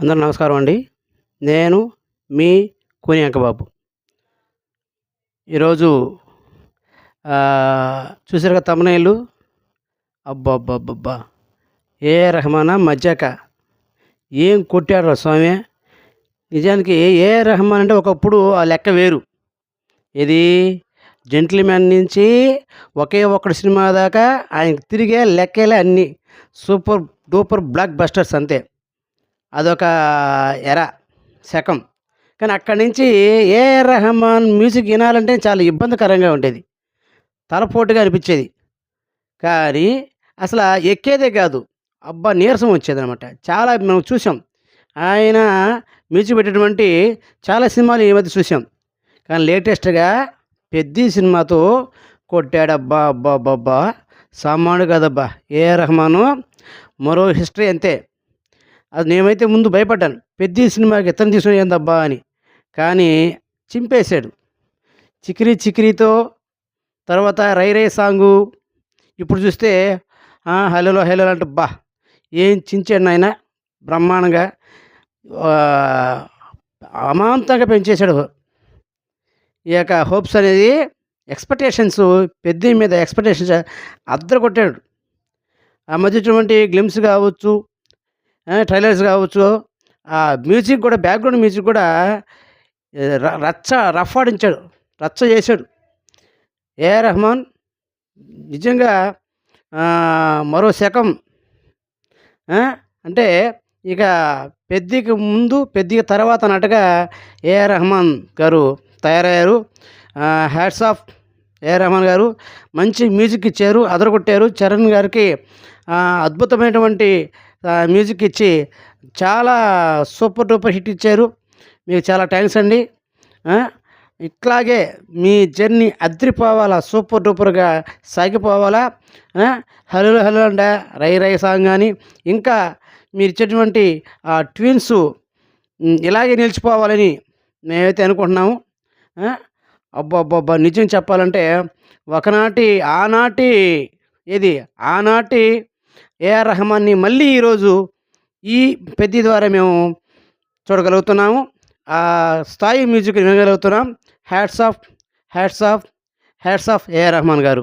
అందరూ నమస్కారం అండి. నేను మీ కూని అంకబాబు. ఈరోజు చూసారుగా థంబ్‌నెయిలు. అబ్బబ్బబ్బబ్బా! ఏఆర్ రెహమానా, మజ్జాకా ఏం కొట్టాడురా స్వామి! నిజానికి ఏఆర్ రెహమాన్ అంటే ఒకప్పుడు ఆ లెక్క వేరు. ఏది 'జెంటిల్‌మ్యాన్' నుంచి ఒకే ఒక్కడు సినిమా దాకా ఆయనకి తిరిగే లెక్కేలే అన్నీ. సూపర్ డూపర్ బ్లాక్ బస్టర్స్ అంతే. అదొక ఎరా శకం. కానీ అక్కడి నుంచి ఏఆర్ రెహమాన్ మ్యూజిక్ వినాలంటే చాలా ఇబ్బందికరంగా ఉండేది. తలపోటుగా అనిపించేది. కానీ అసల ఎక్కేదే కాదు. అబ్బా! నీరసం వచ్చేదనమాట. చాలా మనం చూసాం. ఆయన మ్యూజిక్ పెట్టినటువంటి చాలా సినిమాలు ఈ మధ్య చూసాం. కానీ లేటెస్ట్‌గా 'పెద్ది' సినిమాతో కొట్టాడబ్బా! అబ్బబ్బబ్బా! సామాన్యుడు కాదబ్బా! ఏఆర్ రెహమాను. మరో హిస్టరీ అంతే. అది నేనైతే ముందు భయపడ్డాను. 'పెద్ది' సినిమాకి ఇతను తీసుకొని ఏందబ్బా అని. కానీ చింపేశాడు. 'చికిరి చికిరితో' తర్వాత 'రై రై' సాంగు. ఇప్పుడు చూస్తే 'హలోలో హలోలో' అంటే అబ్బా! ఏం చించాడు నాయన బ్రహ్మాండంగా. ఆహ్, అమాంతంగా పెంచేశాడు. ఈ యొక్క హోప్స్ అనేది ఎక్స్‌పెక్టేషన్స్ 'పెద్ది' మీద ఎక్స్‌పెక్టేషన్స్ అద్దరగొట్టాడు. ఆ మధ్య వచ్చినటువంటి గ్లిమ్స్ కావచ్చు, ట్రైలర్స్ కావచ్చు, ఆ మ్యూజిక్ కూడా బ్యాక్‌గ్రౌండ్ మ్యూజిక్ కూడా రచ్చ రఫ్ ఆడించాడు. రచ్చ చేశాడు. ఏఆర్ రెహమాన్ నిజంగా మరో శకం. అంటే ఇక 'పెద్ది'కి ముందు 'పెద్ది'కి తర్వాత అన్నట్టుగా ఏఆర్ రెహమాన్ గారు తయారయ్యారు. హ్యాట్స్ ఆఫ్ ఏఆర్ రెహమాన్ గారు. మంచి మ్యూజిక్ ఇచ్చారు, అదరగొట్టారు. చరణ్ గారికి అద్భుతమైనటువంటి మ్యూజిక్ ఇచ్చి చాలా సూపర్ డూపర్ హిట్ ఇచ్చారు. మీకు చాలా థ్యాంక్స్ అండి. ఇట్లాగే మీ జర్నీ అద్రిపోవాలా, సూపర్ డూపర్గా సాగిపోవాలా. హలోలో హలో అంట 'రై రై' సాంగ్ కానీ ఇంకా మీరు ఇచ్చేటువంటి ట్యూన్స్ ఇలాగే నిలిచిపోవాలని మేమైతే అనుకుంటున్నాము. అబ్బబ్బబ్బా! నిజం చెప్పాలంటే ఆనాటి ఏఆర్ రెహమాన్‌ని మళ్ళీ ఈరోజు ఈ 'పెద్ది' ద్వారా మేము చూడగలుగుతున్నాము. ఆ స్థాయి మ్యూజిక్ వినగలుగుతున్నాం. Hats off, hats off, hats off AR Rahman గారు.